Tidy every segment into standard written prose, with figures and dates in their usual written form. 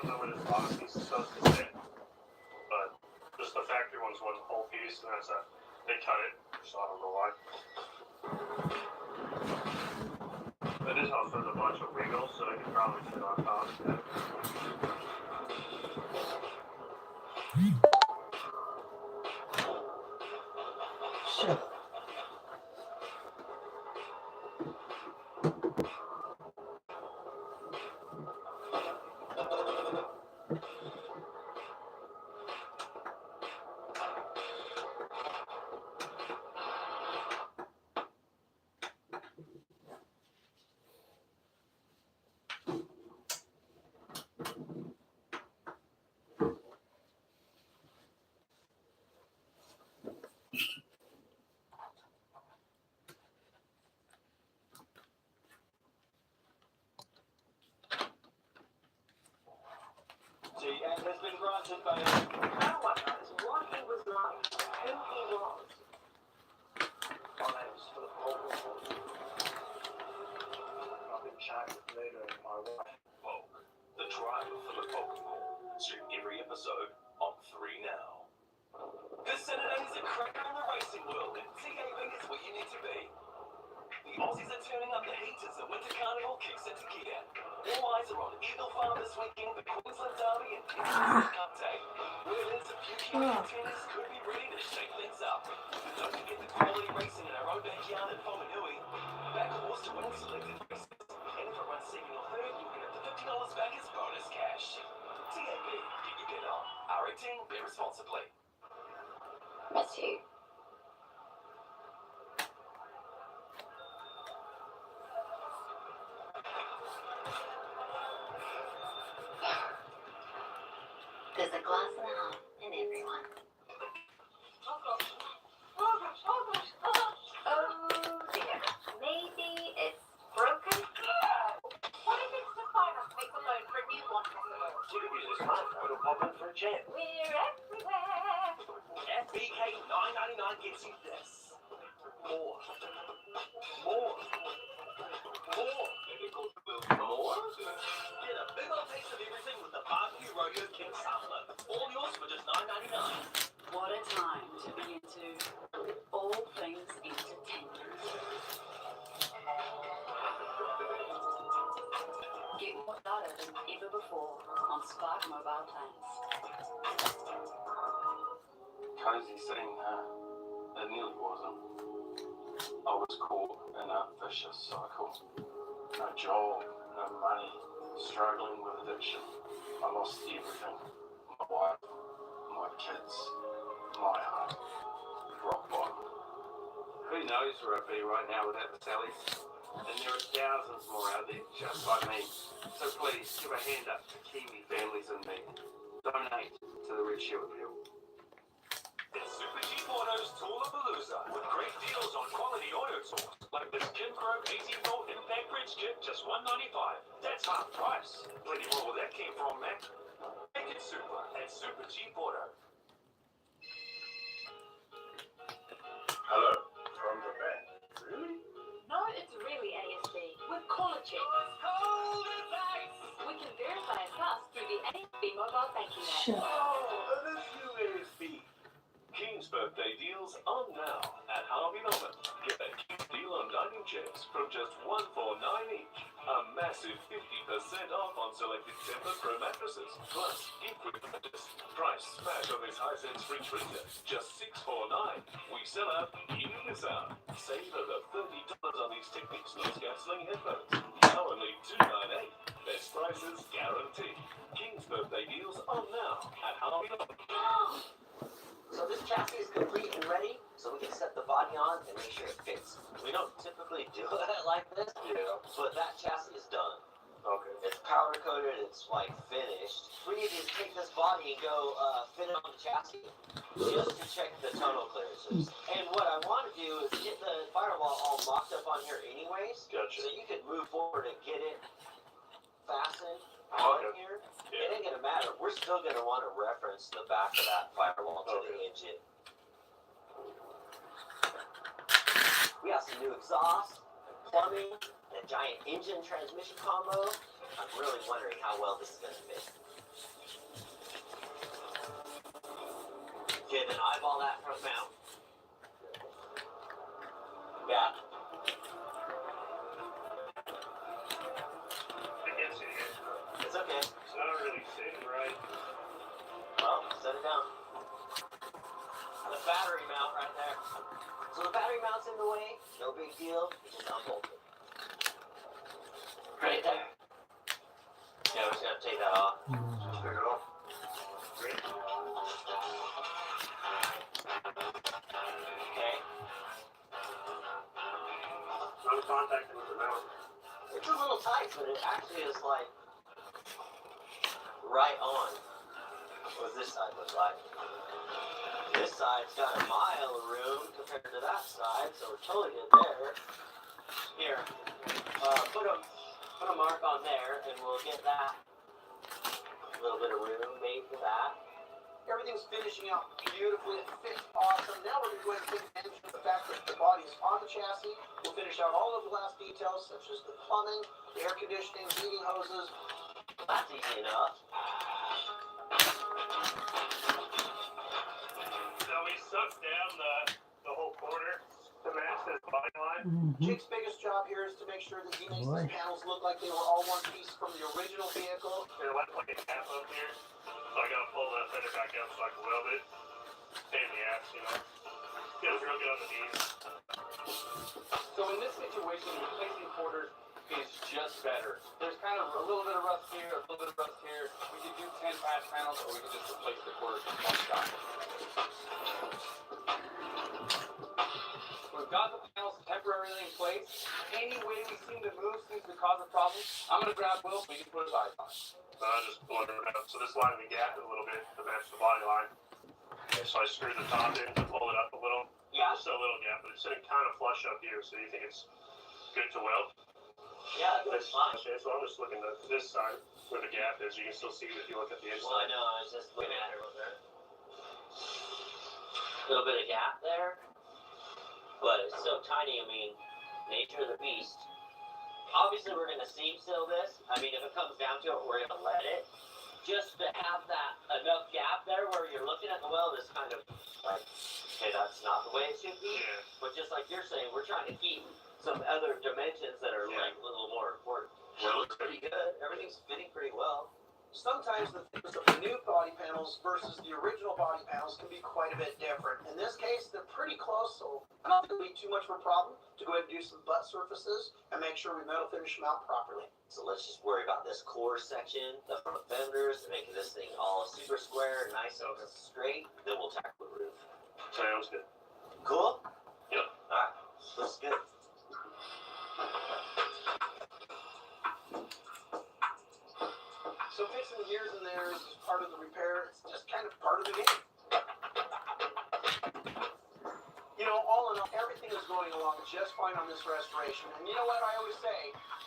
don't know what his bottom piece is supposed to say, but just the factory one's one whole piece, and they cut it, so I don't know why. But this house has a bunch of wiggles, so they can probably fit on top of it. Sure. GM has been granted by no one knows what he was like, who he was. My name's Philip Kool. I've been chatting with Leda and my wife. Poke, the tribe of Philip Kool. Stream every episode on 3 now. This Saturday is a crack on the racing world, and TAB is where you need to be. The Aussies are turning up the heat as the Winter Carnival kicks into gear. All eyes are on Eagle Farm this weekend, the Queensland Derby and Kidoz Cup Day. Where there's a few key contenders could be ready to shake things up. Don't forget the quality racing in our own backyard in Whanganui. Back a horse to win selected races. And if it runs second or third, you'll get up to $50 back as bonus cash. TAB, get your bet on. R18, bet responsibly. That's you. There's a glass and a half in everyone. Oh dear. Maybe it's broken. What if it's the finance makes a loan for a new one? You can use this month, it'll pop in for a jam. We're everywhere. FBK $9.99 gets you this. More. More. More. More? Get a big old taste of everything with the Barbecue Rodeo King Sampler. All yours for just $9.99. What a time to be into all things entertainment. Get more data than ever before on Spark mobile plans. Cozy scene, it nearly wasn't. I was caught in a vicious cycle. No job, no money, struggling with addiction. I lost everything. My wife, my kids, my home. Rock bottom. Who knows where I'd be right now without the Sallies? And there are thousands more out there just like me. So please, give a hand up to Kiwi families in need. Donate to the Red Shield Appeal. It's Super Cheap Auto's Toolapalooza with great deals on quality auto tools like this Kimcro 18-volt impact bridge kit, just $195. That's half price. Plenty more where that came from, Mac. Make it super at Super Cheap Auto. Hello, from Japan. Really? No, it's really ASB. With Caller Check. Cold as ice! We can verify a pass through the ASB mobile banking app. Sure. Oh, this new ASB. King's birthday deals on now at Harvey Norman. Get a King's deal on dining chairs from just $149 each. A massive 50% off on selected Tempur Pro mattresses. Plus, get quick purchase. Price smash on this Hisense fridge freezer. Just $649. We sell out, you miss out. Save over $30 on these Technics noise cancelling headphones. Now only $298. Best prices guaranteed. King's birthday deals on now at Harvey Norman. So this chassis is complete and ready, so we can set the body on and make sure it fits. We don't typically do it like this, but that chassis is done. Okay. It's powder coated, it's like finished. We need to take this body and go fit it on the chassis just to check the tonal clearances. And what I want to do is get the firewall all mocked up on here anyways, Gotcha. so you can move forward and get it fastened on here. It ain't gonna matter. We're still gonna want to reference the back of that firewall to the engine. We got some new exhaust, plumbing, and a giant engine transmission combo. I'm really wondering how well this is gonna fit. then eyeball that front mount. Yeah. I can't see it. It's okay. It's not really sitting right. Well, set it down. The battery mount right there. So the battery mount's in the way. No big deal. You just unbolt it. Right there. Yeah, we're just gonna take that off. Take it off. Great. Okay. I'm contacting with the mount. It's a little tight, but it actually is like right on. What does this side look like? This side's got a mile of room compared to that side, so we're totally good there. Here, put a mark on there, and we'll get that. A little bit of room made for that. Everything's finishing out beautifully. It fits awesome. Now we're going to go ahead and take advantage of the fact that the body is on the chassis. We'll finish out all of the last details, such as the plumbing, the air conditioning, heating hoses. That's easy enough. So we sucked down the whole corner to match this body line. Jake's biggest job here is to make sure that he makes these panels look like they were all one piece from the original vehicle. There left like a gap up here. So I gotta pull that fender back up so I can weld it. Pain in the ass, you know. Feels real good on the knees. So in this situation, replacing quarters is just better. There's kind of a little bit of rust here, a little bit of rust here. We could do 10 patch panels, or we could just replace the quarters in one shot. We've got the panels temporarily in place. Any way we seem to move seems to cause a problem. I'm going to grab Will so we can put his eyes on it. Just pulling it up. So this line we gapped a little bit to match the body line. So I screwed the top in to pull it up a little. Yeah. Just a little gap, but it's sitting kind of flush up here. So you think it's good to weld? Yeah, This, that's fine. okay, so I'm just looking at this side where the gap is. You can still see it if you look at the Well, I inside. know, I was just looking at it real bit. Little bit of gap there. But it's so tiny, I mean, nature of the beast. Obviously, we're going to seam seal this. I mean, if it comes down to it, we're going to let it. Just to have that enough gap there where you're looking at the weld is kind of like, okay, that's not the way it should be. Yeah. But just like you're saying, we're trying to keep some other dimensions that are like a little more important. It looks pretty good. Everything's fitting pretty well. Sometimes the thickness of the new body panels versus the original body panels can be quite a bit different. In this case, they're pretty close, so I don't think it'll be too much of a problem to go ahead and do some butt surfaces and make sure we metal finish them out properly. So let's just worry about this core section, the front fenders, and making this thing all super square, nice and straight. Then we'll tackle the roof. Sounds good. Cool? Yep. Alright, looks good. So fixing the gears in there is part of the repair. It's just kind of part of the game. You know, all in all, everything is going along just fine on this restoration. And you know what I always say?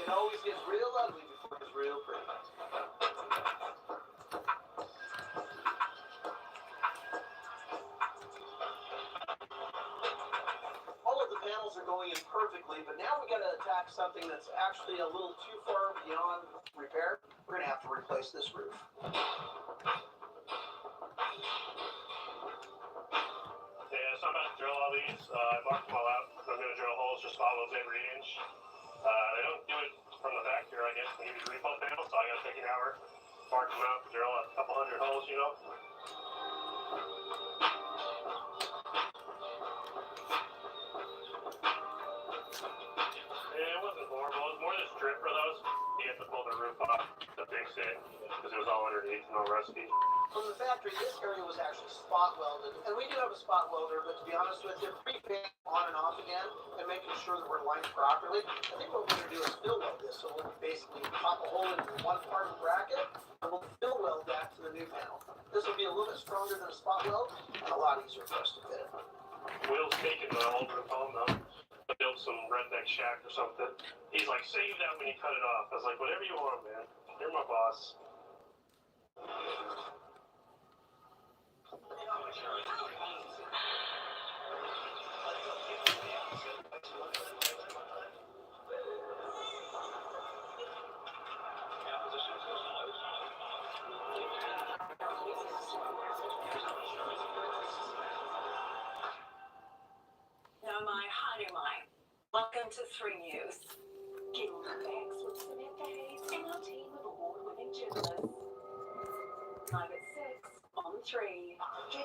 It always gets real ugly before it gets real pretty. All of the panels are going in perfectly, but now we got to attack something that's actually a little too far beyond repair. We're going to have to replace this roof. Yeah, so I'm about to drill all these. I marked them all out. I'm going to drill holes, just follows every inch. They don't do it from the factory, I guess. They give you repo panels, so I got to take an hour, mark them out, drill a couple hundred holes, you know. Yeah, it wasn't horrible. It was more the strip for those. You have to pull the roof off to fix it because it was all underneath and all rusty. From the factory, this area was actually spot welded, and we do have a spot welder, but to be honest with you, pre-paint on and off again, and making sure that we're lined properly. I think what we're going to do is fill weld this, so we'll basically pop a hole in one part of the bracket, and we'll fill weld that to the new panel. This will be a little bit stronger than a spot weld, and a lot easier for us to fit it. Will's taking the old roof home though. I built some redneck shack or something. He's like, save that when you cut it off. I was like, whatever you want, man. You're my boss. hi do mine. Welcome to 3 News. Get on the bags with Cement Days and our team of award-winning journalists.